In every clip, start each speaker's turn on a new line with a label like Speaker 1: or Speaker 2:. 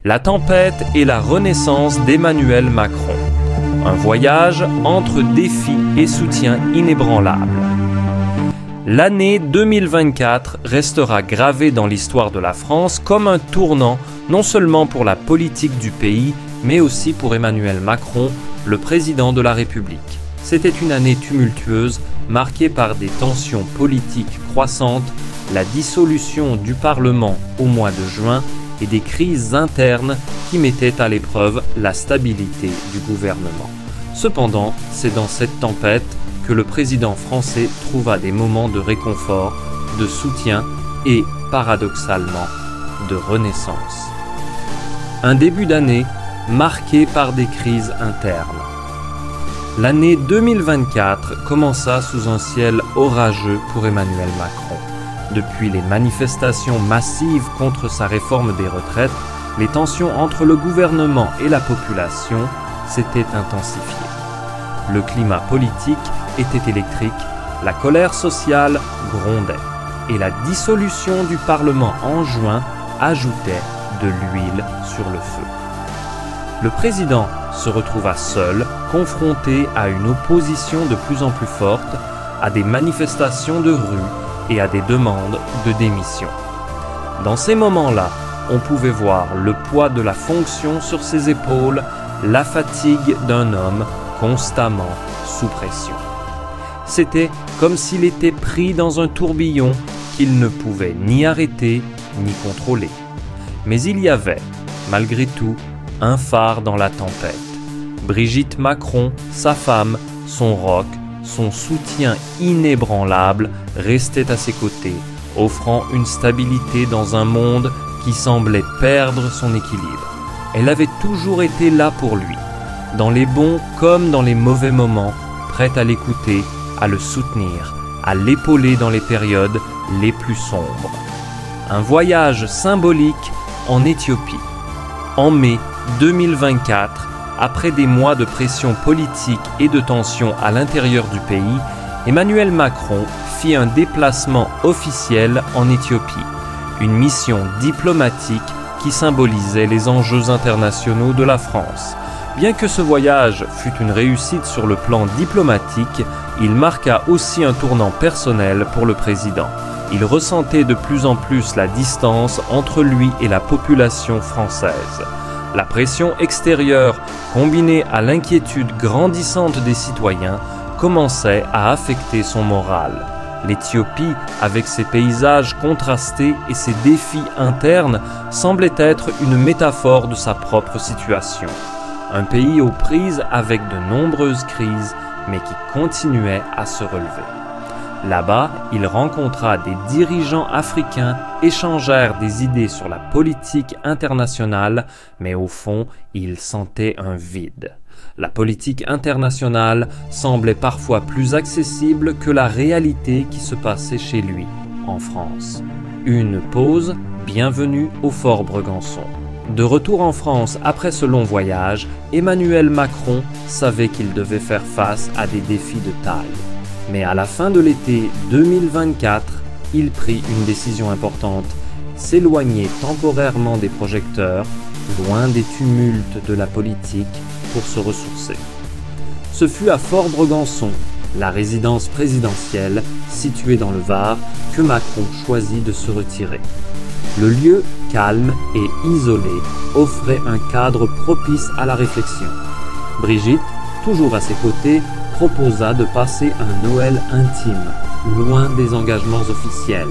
Speaker 1: La tempête et la renaissance d'Emmanuel Macron. Un voyage entre défis et soutien inébranlable. L'année 2024 restera gravée dans l'histoire de la France comme un tournant non seulement pour la politique du pays, mais aussi pour Emmanuel Macron, le président de la République. C'était une année tumultueuse, marquée par des tensions politiques croissantes, la dissolution du Parlement au mois de juin et des crises internes qui mettaient à l'épreuve la stabilité du gouvernement. Cependant, c'est dans cette tempête que le président français trouva des moments de réconfort, de soutien et, paradoxalement, de renaissance. Un début d'année marqué par des crises internes. L'année 2024 commença sous un ciel orageux pour Emmanuel Macron. Depuis les manifestations massives contre sa réforme des retraites, les tensions entre le gouvernement et la population s'étaient intensifiées. Le climat politique était électrique, la colère sociale grondait, et la dissolution du Parlement en juin ajoutait de l'huile sur le feu. Le président se retrouva seul, confronté à une opposition de plus en plus forte, à des manifestations de rue et à des demandes de démission. Dans ces moments-là, on pouvait voir le poids de la fonction sur ses épaules, la fatigue d'un homme constamment sous pression. C'était comme s'il était pris dans un tourbillon qu'il ne pouvait ni arrêter ni contrôler. Mais il y avait, malgré tout, un phare dans la tempête. Brigitte Macron, sa femme, son rock, son soutien inébranlable restaient à ses côtés, offrant une stabilité dans un monde qui semblait perdre son équilibre. Elle avait toujours été là pour lui, dans les bons comme dans les mauvais moments, prête à l'écouter, à le soutenir, à l'épauler dans les périodes les plus sombres. Un voyage symbolique en Éthiopie. En mai 2024, après des mois de pression politique et de tension à l'intérieur du pays, Emmanuel Macron fit un déplacement officiel en Éthiopie, une mission diplomatique qui symbolisait les enjeux internationaux de la France. Bien que ce voyage fût une réussite sur le plan diplomatique, il marqua aussi un tournant personnel pour le président. Il ressentait de plus en plus la distance entre lui et la population française. La pression extérieure, combinée à l'inquiétude grandissante des citoyens, commençait à affecter son moral. L'Éthiopie, avec ses paysages contrastés et ses défis internes, semblait être une métaphore de sa propre situation. Un pays aux prises avec de nombreuses crises, mais qui continuait à se relever. Là-bas, il rencontra des dirigeants africains, échangèrent des idées sur la politique internationale, mais au fond, il sentait un vide. La politique internationale semblait parfois plus accessible que la réalité qui se passait chez lui, en France. Une pause, bienvenue au Fort Bregantson. De retour en France après ce long voyage, Emmanuel Macron savait qu'il devait faire face à des défis de taille. Mais à la fin de l'été 2024, il prit une décision importante, s'éloigner temporairement des projecteurs, loin des tumultes de la politique, pour se ressourcer. Ce fut à Fort Bregantson, la résidence présidentielle située dans le Var, que Macron choisit de se retirer. Le lieu, calme et isolé, offrait un cadre propice à la réflexion. Brigitte, toujours à ses côtés, proposa de passer un Noël intime, loin des engagements officiels.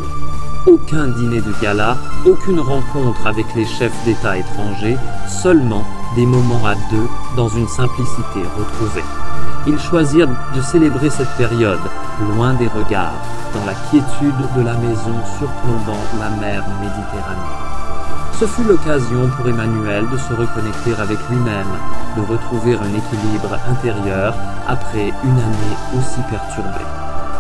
Speaker 1: Aucun dîner de gala, aucune rencontre avec les chefs d'État étrangers, seulement des moments à deux dans une simplicité retrouvée. Ils choisirent de célébrer cette période, loin des regards, dans la quiétude de la maison surplombant la mer Méditerranée. Ce fut l'occasion pour Emmanuel de se reconnecter avec lui-même, de retrouver un équilibre intérieur après une année aussi perturbée.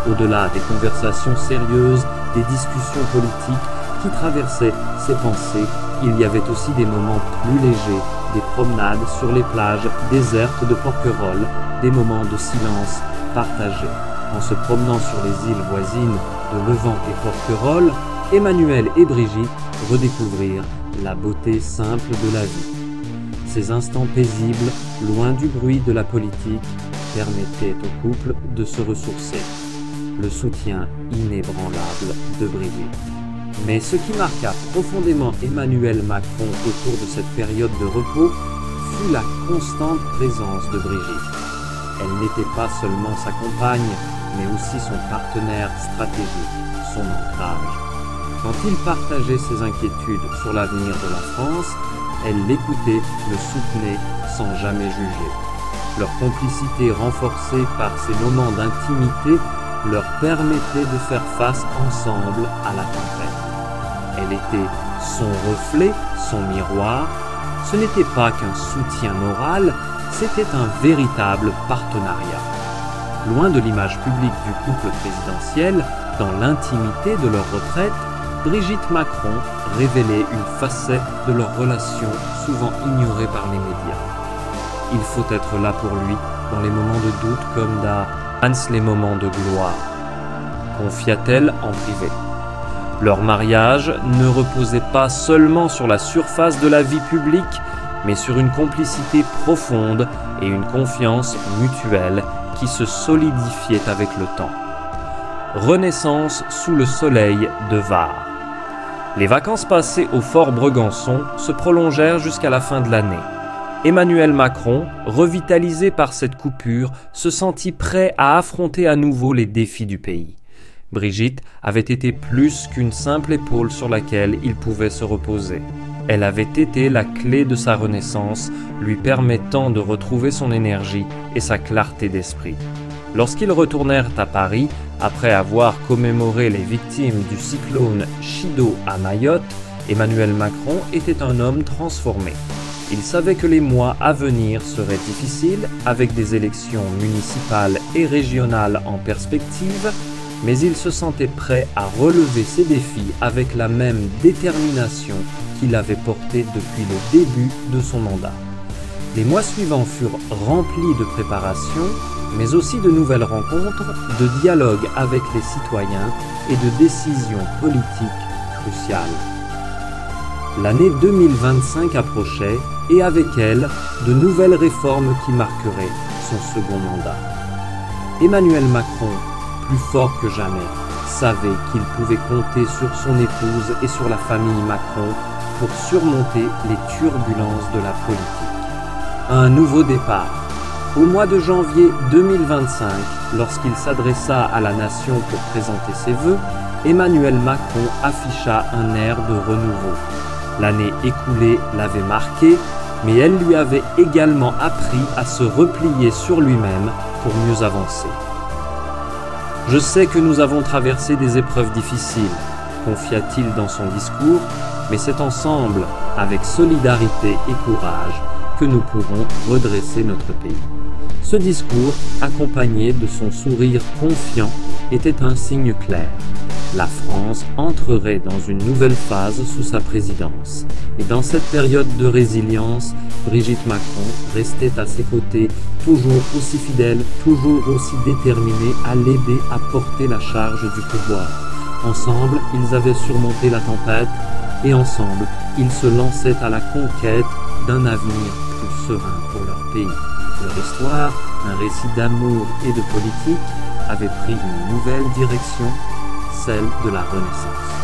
Speaker 1: Au-delà des conversations sérieuses, des discussions politiques qui traversaient ses pensées, il y avait aussi des moments plus légers, des promenades sur les plages désertes de Porquerolles, des moments de silence partagés. En se promenant sur les îles voisines de Levant et Porquerolles, Emmanuel et Brigitte redécouvrirent
Speaker 2: la beauté simple de la vie. Ces instants paisibles, loin du bruit de la politique, permettaient au couple de se ressourcer. Le soutien inébranlable de Brigitte. Mais ce qui marqua profondément Emmanuel Macron autour de cette période de repos fut la constante présence de Brigitte. Elle n'était pas seulement sa compagne, mais aussi son partenaire stratégique, son ancrage. Quand il partageait ses inquiétudes sur l'avenir de la France, elle l'écoutait, le soutenait sans jamais juger. Leur complicité renforcée par ces moments d'intimité leur permettait de faire face ensemble à la tempête. Elle était son reflet, son miroir. Ce n'était pas qu'un soutien moral, c'était un véritable partenariat. Loin de l'image publique du couple présidentiel, dans l'intimité de leur retraite, Brigitte Macron révélait une facette de leur relation souvent ignorée par les médias. Il faut être là pour lui dans les moments de doute comme dans les moments de gloire, confia-t-elle en privé. Leur mariage ne reposait pas seulement sur la surface de la vie publique, mais sur une complicité profonde et une confiance mutuelle qui se solidifiait avec le temps. Renaissance sous le soleil de Var. Les vacances passées au Fort Bregantson se prolongèrent jusqu'à la fin de l'année. Emmanuel Macron, revitalisé par cette coupure, se sentit prêt à affronter à nouveau les défis du pays. Brigitte avait été plus qu'une simple épaule sur laquelle il pouvait se reposer. Elle avait été la clé de sa renaissance, lui permettant de retrouver son énergie et sa clarté d'esprit. Lorsqu'ils retournèrent à Paris, après avoir commémoré les victimes du cyclone Chido à Mayotte, Emmanuel Macron était un homme transformé. Il savait que les mois à venir seraient difficiles, avec des élections municipales et régionales en perspective, mais il se sentait prêt à relever ces défis avec la même détermination qu'il avait portée depuis le début de son mandat. Les mois suivants furent remplis de préparation, mais aussi de nouvelles rencontres, de dialogues avec les citoyens et de décisions politiques cruciales. L'année 2025 approchait et avec elle, de nouvelles réformes qui marqueraient son second mandat. Emmanuel Macron, plus fort que jamais, savait qu'il pouvait compter sur son épouse et sur la famille Macron pour surmonter les turbulences de la politique. Un nouveau départ. Au mois de janvier 2025, lorsqu'il s'adressa à la nation pour présenter ses vœux, Emmanuel Macron afficha un air de renouveau. L'année écoulée l'avait marqué, mais elle lui avait également appris à se replier sur lui-même pour mieux avancer. « Je sais que nous avons traversé des épreuves difficiles », confia-t-il dans son discours, « mais c'est ensemble, avec solidarité et courage, que nous pourrons redresser notre pays. » Ce discours, accompagné de son sourire confiant, était un signe clair. La France entrerait dans une nouvelle phase sous sa présidence. Et dans cette période de résilience, Brigitte Macron restait à ses côtés, toujours aussi fidèle, toujours aussi déterminée à l'aider à porter la charge du pouvoir. Ensemble, ils avaient surmonté la tempête et ensemble, ils se lançaient à la conquête d'un avenir plus serein pour leur pays. Leur histoire, un récit d'amour et de politique, avait pris une nouvelle direction, celle de la Renaissance.